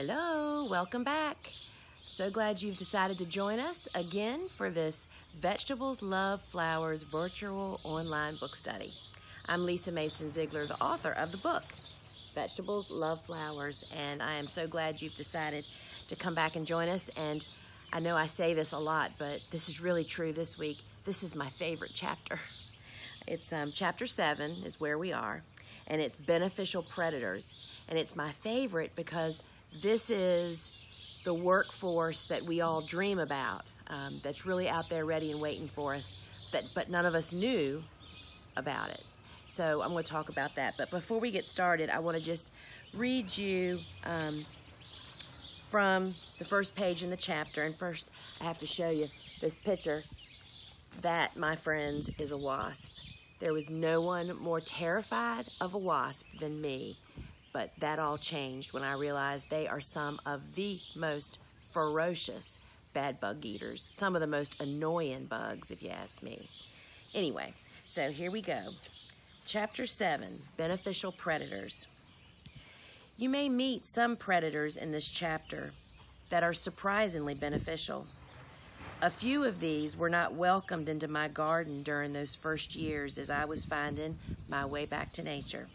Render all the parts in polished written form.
Hello, welcome back. So glad you've decided to join us again for this Vegetables Love Flowers virtual online book study. I'm Lisa Mason Ziegler, the author of the book, Vegetables Love Flowers, and I am so glad you've decided to come back and join us. And I know I say this a lot, but this is really true this week. This is my favorite chapter. It's chapter 7 is where we are, and it's beneficial predators. And it's my favorite because this is the workforce that we all dream about, that's really out there ready and waiting for us, but none of us knew about it. So I'm going to talk about that. But before we get started, I want to just read you from the first page in the chapter. And first, I have to show you this picture. That, my friends, is a wasp. There was no one more terrified of a wasp than me. But that all changed when I realized they are some of the most ferocious bad bug eaters. Some of the most annoying bugs, if you ask me. Anyway, so here we go. Chapter 7, Beneficial Predators. You may meet some predators in this chapter that are surprisingly beneficial. A few of these were not welcomed into my garden during those first years as I was finding my way back to nature.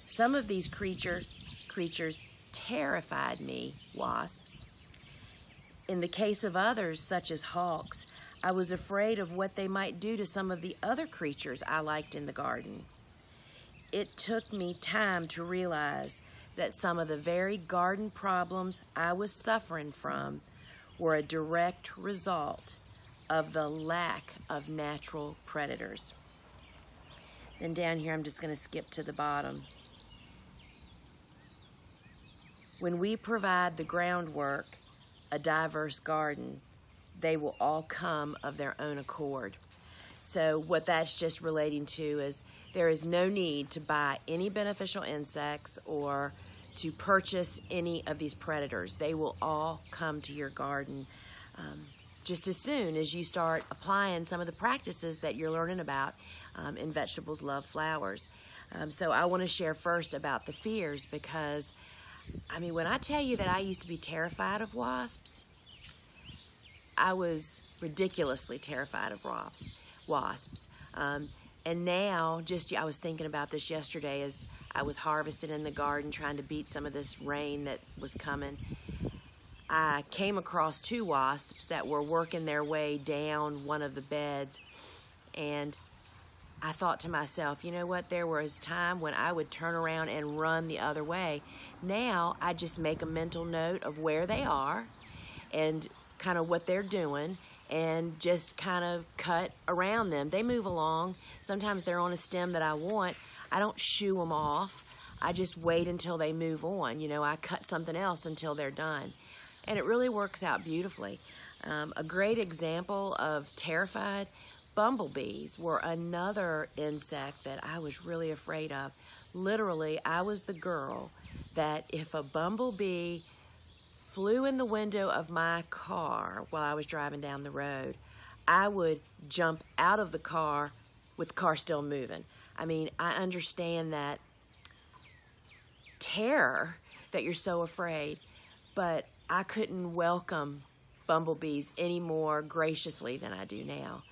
Some of these creatures terrified me, wasps. In the case of others, such as hawks, I was afraid of what they might do to some of the other creatures I liked in the garden. It took me time to realize that some of the very garden problems I was suffering from were a direct result of the lack of natural predators. Then down here, I'm just going to skip to the bottom. When we provide the groundwork, a diverse garden, they will all come of their own accord. So what that's just relating to is there is no need to buy any beneficial insects or to purchase any of these predators. They will all come to your garden just as soon as you start applying some of the practices that you're learning about in Vegetables Love Flowers. So I want to share first about the fears because I mean, when I tell you that I used to be terrified of wasps, I was ridiculously terrified of wasps. And now, I was thinking about this yesterday as I was harvesting in the garden, trying to beat some of this rain that was coming. I came across 2 wasps that were working their way down one of the beds, and I thought to myself, you know what, there was time when I would turn around and run the other way. Now, I just make a mental note of where they are and kind of what they're doing and just kind of cut around them. They move along. Sometimes they're on a stem that I want. I don't shoo them off. I just wait until they move on. You know, I cut something else until they're done. And it really works out beautifully. A great example of terrified, bumblebees were another insect that I was really afraid of. Literally, I was the girl that if a bumblebee flew in the window of my car while I was driving down the road, I would jump out of the car with the car still moving. I mean, I understand that terror that you're so afraid, but I couldn't welcome bumblebees any more graciously than I do now.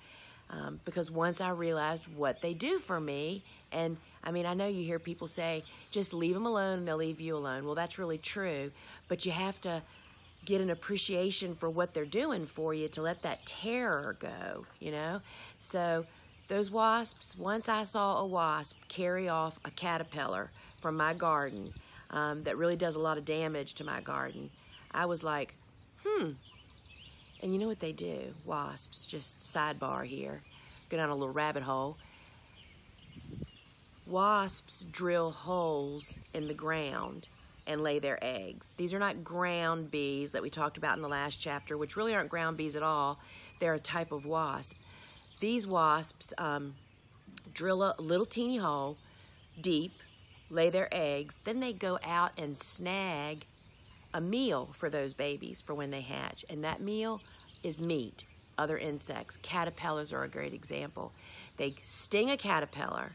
Because once I realized what they do for me, and I mean, I know you hear people say, just leave them alone and they'll leave you alone. Well, that's really true, but you have to get an appreciation for what they're doing for you to let that terror go, you know? So those wasps, once I saw a wasp carry off a caterpillar from my garden that really does a lot of damage to my garden, I was like, And you know what they do? Wasps, just sidebar here, go down a little rabbit hole. Wasps drill holes in the ground and lay their eggs. These are not ground bees that we talked about in the last chapter, which really aren't ground bees at all. They're a type of wasp. These wasps drill a little teeny hole deep, lay their eggs, then they go out and snag a meal for those babies for when they hatch, and that meal is meat, other insects. Caterpillars are a great example. They sting a caterpillar,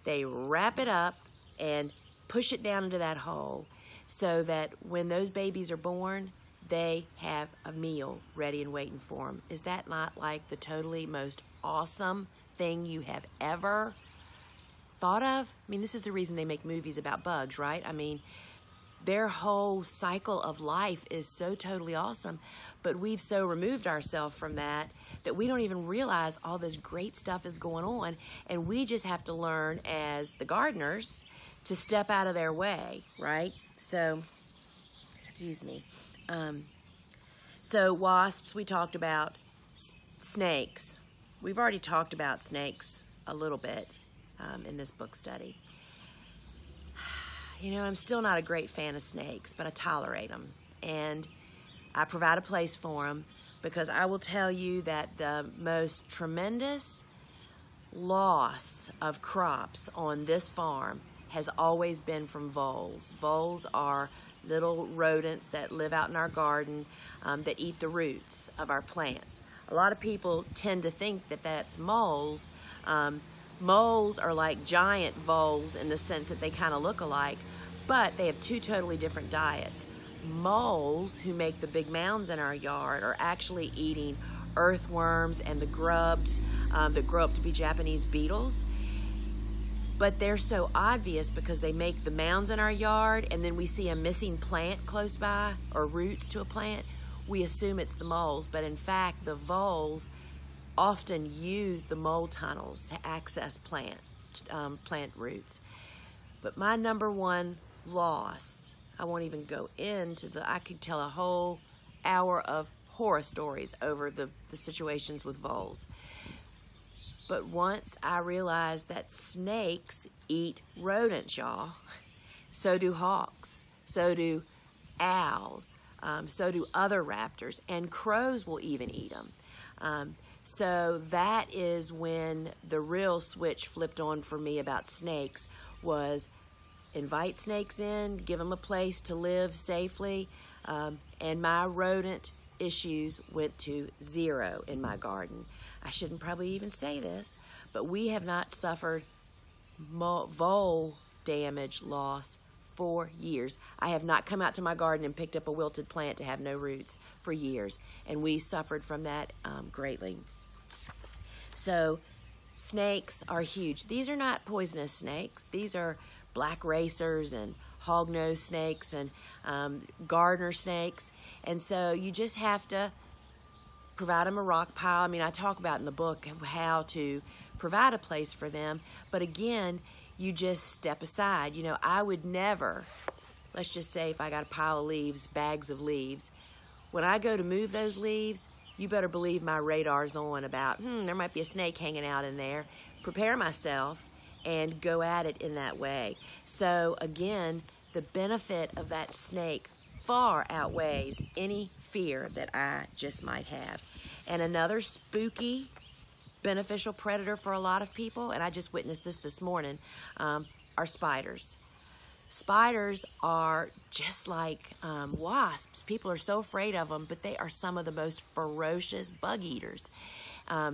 they wrap it up and push it down into that hole. so that when those babies are born, they have a meal ready and waiting for them. Is that not like the totally most awesome thing you have ever thought of? I mean, this is the reason they make movies about bugs, right? I mean, their whole cycle of life is so totally awesome, but we've so removed ourselves from that we don't even realize all this great stuff is going on, and we just have to learn as the gardeners to step out of their way, right? So, excuse me. So wasps, we talked about. Snakes. We've already talked about snakes a little bit in this book study. You know, I'm still not a great fan of snakes, but I tolerate them. And I provide a place for them, because I will tell you that the most tremendous loss of crops on this farm has always been from voles. Voles are little rodents that live out in our garden that eat the roots of our plants. A lot of people tend to think that that's moles. Moles are like giant voles in the sense that they kind of look alike, but they have two totally different diets. Moles, who make the big mounds in our yard, are actually eating earthworms and the grubs that grow up to be Japanese beetles. But they're so obvious because they make the mounds in our yard, and then we see a missing plant close by, or roots to a plant. We assume it's the moles, but in fact, the voles often use the mole tunnels to access plant roots. But my number one loss, I won't even go into I could tell a whole hour of horror stories over the situations with voles. But once I realized that snakes eat rodents, y'all, so do hawks, so do owls, so do other raptors, and crows will even eat them. So that is when the real switch flipped on for me about snakes, was invite snakes in, give them a place to live safely, and my rodent issues went to 0 in my garden. I shouldn't probably even say this, but we have not suffered vole damage loss for years. I have not come out to my garden and picked up a wilted plant to have no roots for years, and we suffered from that greatly. So snakes are huge. These are not poisonous snakes. These are black racers and hognose snakes and gardener snakes, and so you just have to provide them a rock pile. I mean, I talk about in the book how to provide a place for them, but again, you just step aside. You know, I would never, let's just say if I got a pile of leaves, bags of leaves, when I go to move those leaves, you better believe my radar's on about, there might be a snake hanging out in there. Prepare myself and go at it in that way. So again, the benefit of that snake far outweighs any fear that I just might have. And another spooky, beneficial predator for a lot of people, and I just witnessed this morning, are spiders. Spiders are just like wasps. People are so afraid of them, but they are some of the most ferocious bug eaters.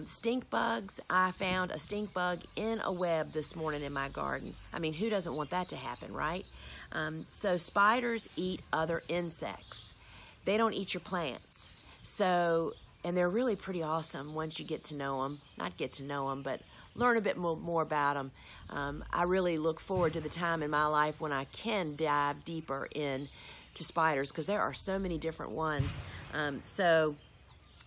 Stink bugs, I found a stink bug in a web this morning in my garden. I mean, who doesn't want that to happen, right? So spiders eat other insects. They don't eat your plants. So, and they're really pretty awesome once you get to know them. Not get to know them, but learn a bit more about them. I really look forward to the time in my life when I can dive deeper into spiders, because there are so many different ones. So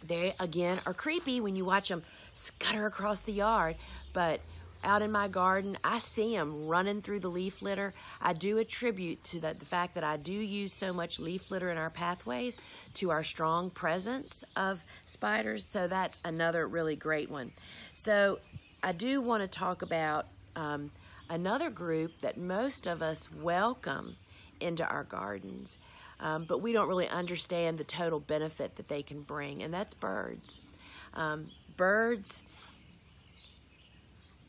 they, again, are creepy when you watch them scutter across the yard, but out in my garden, I see them running through the leaf litter. I do attribute to the fact that I do use so much leaf litter in our pathways to our strong presence of spiders, so that's another really great one. So I do want to talk about another group that most of us welcome into our gardens, but we don't really understand the total benefit that they can bring, and that's birds.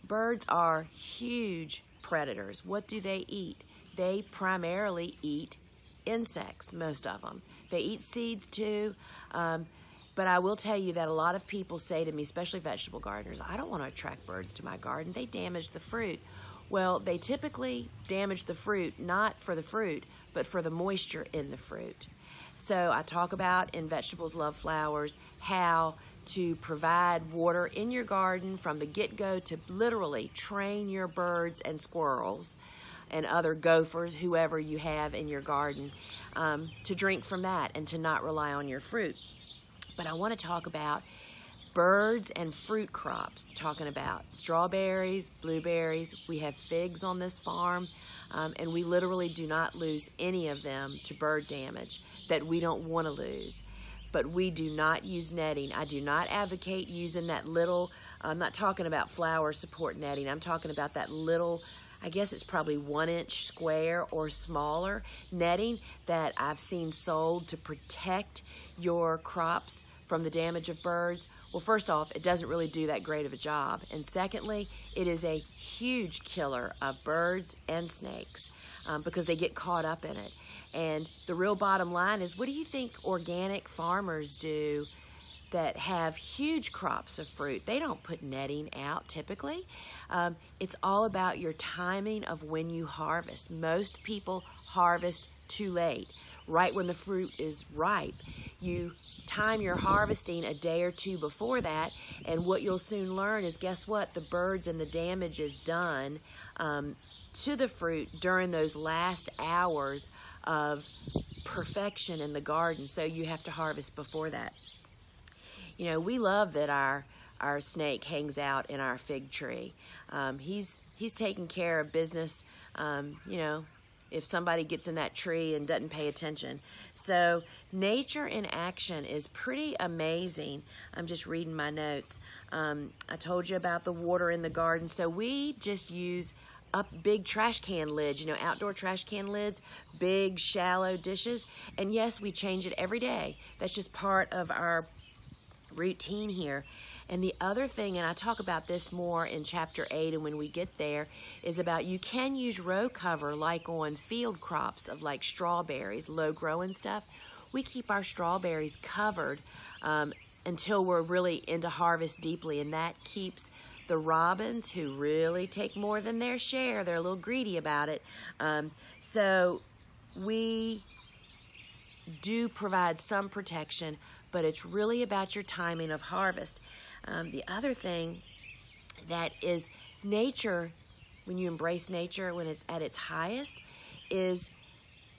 Birds are huge predators. What do they eat? They primarily eat insects, most of them. They eat seeds too, but I will tell you that a lot of people say to me, especially vegetable gardeners, I don't want to attract birds to my garden. They damage the fruit. Well, they typically damage the fruit, not for the fruit, but for the moisture in the fruit. So I talk about in Vegetables Love Flowers how to provide water in your garden from the get-go to literally train your birds and squirrels and other gophers, whoever you have in your garden, to drink from that and to not rely on your fruit. But I want to talk about birds and fruit crops, talking about strawberries, blueberries. We have figs on this farm, and we literally do not lose any of them to bird damage that we don't want to lose. But we do not use netting. I do not advocate using that little, I'm not talking about flower support netting. I'm talking about that little, I guess it's probably 1 inch square or smaller netting that I've seen sold to protect your crops from the damage of birds. Well, first off, it doesn't really do that great of a job. And secondly, it is a huge killer of birds and snakes because they get caught up in it. And the real bottom line is, what do you think organic farmers do that have huge crops of fruit? They don't put netting out typically. It's all about your timing of when you harvest. Most people harvest too late, right when the fruit is ripe. You time your harvesting a day or two before that, and what you'll soon learn is, guess what? The birds and the damage is done to the fruit during those last hours of perfection in the garden, so you have to harvest before that. You know, we love that our snake hangs out in our fig tree. He's taking care of business, you know, if somebody gets in that tree and doesn't pay attention. So nature in action is pretty amazing. I'm just reading my notes. I told you about the water in the garden. So we just use up big trash can lids, you know, outdoor trash can lids, big shallow dishes. And yes, we change it every day. That's just part of our routine here. And the other thing, and I talk about this more in chapter 8 and when we get there, is about you can use row cover like on field crops of like strawberries, low growing stuff. We keep our strawberries covered until we're really into harvest deeply, and that keeps the robins, who really take more than their share, they're a little greedy about it. So we do provide some protection, but it's really about your timing of harvest. The other thing that is nature, when you embrace nature when it's at its highest, is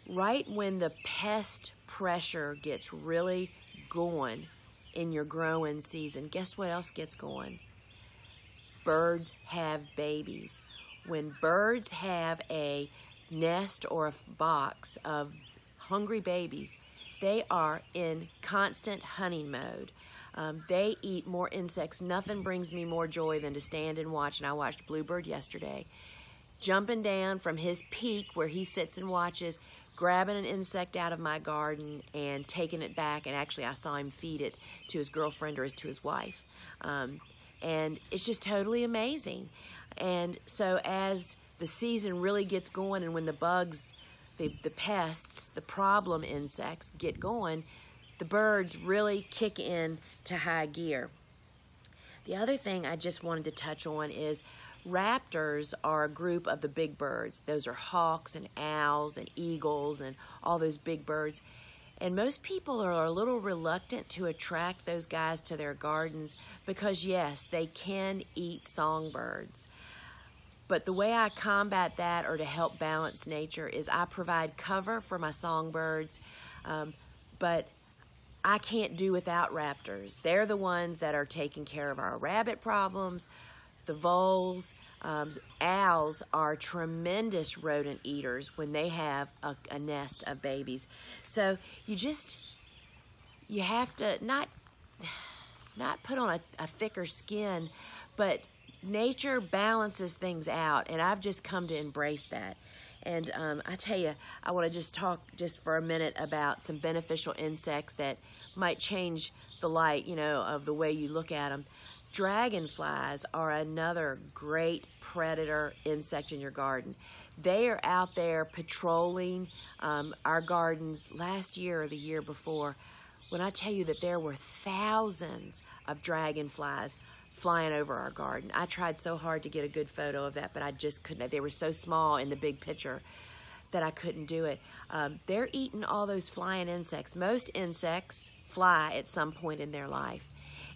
right when the pest pressure gets really going in your growing season. Guess what else gets going? Birds have babies. When birds have a nest or a box of hungry babies, they are in constant hunting mode. They eat more insects. Nothing brings me more joy than to stand and watch, and I watched Bluebird yesterday, jumping down from his peak where he sits and watches, grabbing an insect out of my garden and taking it back, and actually I saw him feed it to his girlfriend or to his wife. And it's just totally amazing. And so as the season really gets going and when the bugs, the pests, the problem insects get going, the birds really kick in to high gear. The other thing I just wanted to touch on is raptors are a group of the big birds. Those are hawks and owls and eagles and all those big birds. And most people are a little reluctant to attract those guys to their gardens because, yes, they can eat songbirds. But the way I combat that, or to help balance nature, is I provide cover for my songbirds, but I can't do without raptors. They're the ones that are taking care of our rabbit problems, the voles. Owls are tremendous rodent eaters when they have a nest of babies. So you have to not put on a thicker skin, but nature balances things out, and I've just come to embrace that. And I tell you, I want to just talk just for a minute about some beneficial insects that might change the light, you know, of the way you look at them. Dragonflies are another great predator insect in your garden. They are out there patrolling our gardens last year or the year before. When I tell you that there were thousands of dragonflies flying over our garden. I tried so hard to get a good photo of that, but I just couldn't. They were so small in the big picture. that I couldn't do it. They're eating all those flying insects. Most insects fly at some point in their life.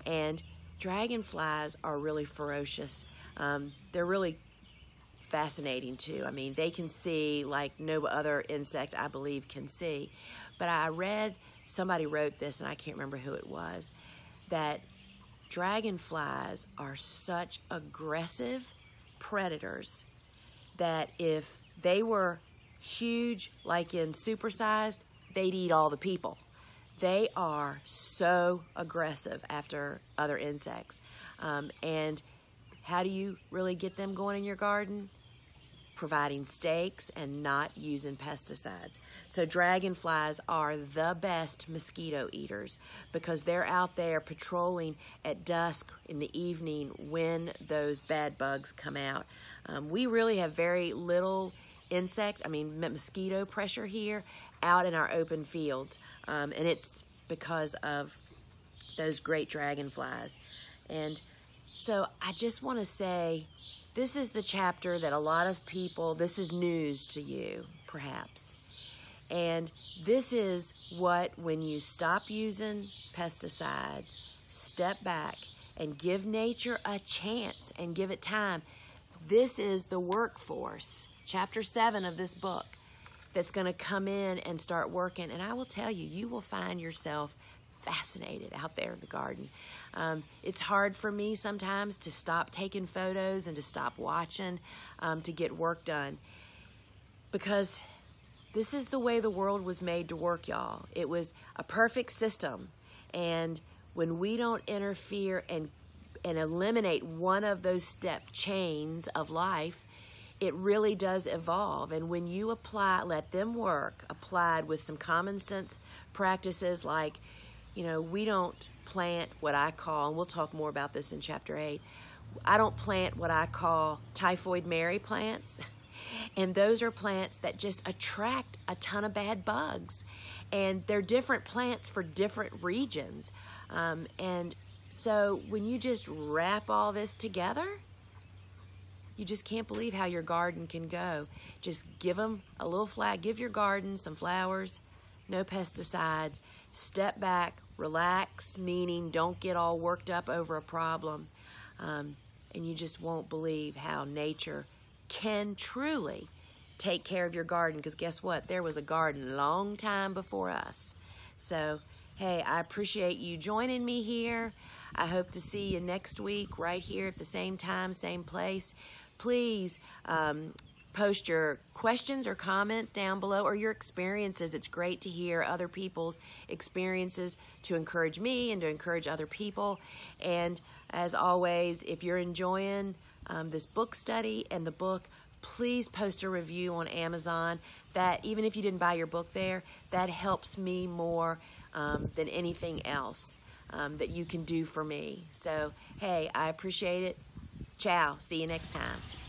And dragonflies are really ferocious. They're really fascinating too. I mean, they can see like no other insect, I believe, can see. But I read, somebody wrote this, and I can't remember who it was, that dragonflies are such aggressive predators that if they were huge, like in supersized, they'd eat all the people. They are so aggressive after other insects. And how do you really get them going in your garden? Providing stakes and not using pesticides. So dragonflies are the best mosquito eaters because they're out there patrolling at dusk in the evening when those bad bugs come out. We really have very little mosquito pressure here out in our open fields. And it's because of those great dragonflies. And so I just want to say, this is the chapter that a lot of people, this is news to you, perhaps. And this is what, when you stop using pesticides, step back and give nature a chance and give it time. This is the workforce, chapter 7 of this book, that's going to come in and start working. And I will tell you, you will find yourself fascinated out there in the garden. It's hard for me sometimes to stop taking photos and to stop watching to get work done, because this is the way the world was made to work, y'all. It was a perfect system, and when we don't interfere and eliminate one of those step chains of life, it really does evolve. And when you let them work, applied with some common sense practices like, we don't plant what I call, and we'll talk more about this in chapter 8, I don't plant what I call typhoid Mary plants. And those are plants that just attract a ton of bad bugs. And they're different plants for different regions. And so when you just wrap all this together, you just can't believe how your garden can go. Just give them a little flag. Give your garden some flowers, no pesticides. Step back, relax, meaning don't get all worked up over a problem. And you just won't believe how nature can truly take care of your garden, because guess what? There was a garden a long time before us. So, hey, I appreciate you joining me here. I hope to see you next week right here at the same time, same place. Please post your questions or comments down below, or your experiences. It's great to hear other people's experiences to encourage me and to encourage other people. And as always, if you're enjoying this book study and the book, please post a review on Amazon. That, even if you didn't buy your book there, that helps me more than anything else that you can do for me. So, hey, I appreciate it. Ciao. See you next time.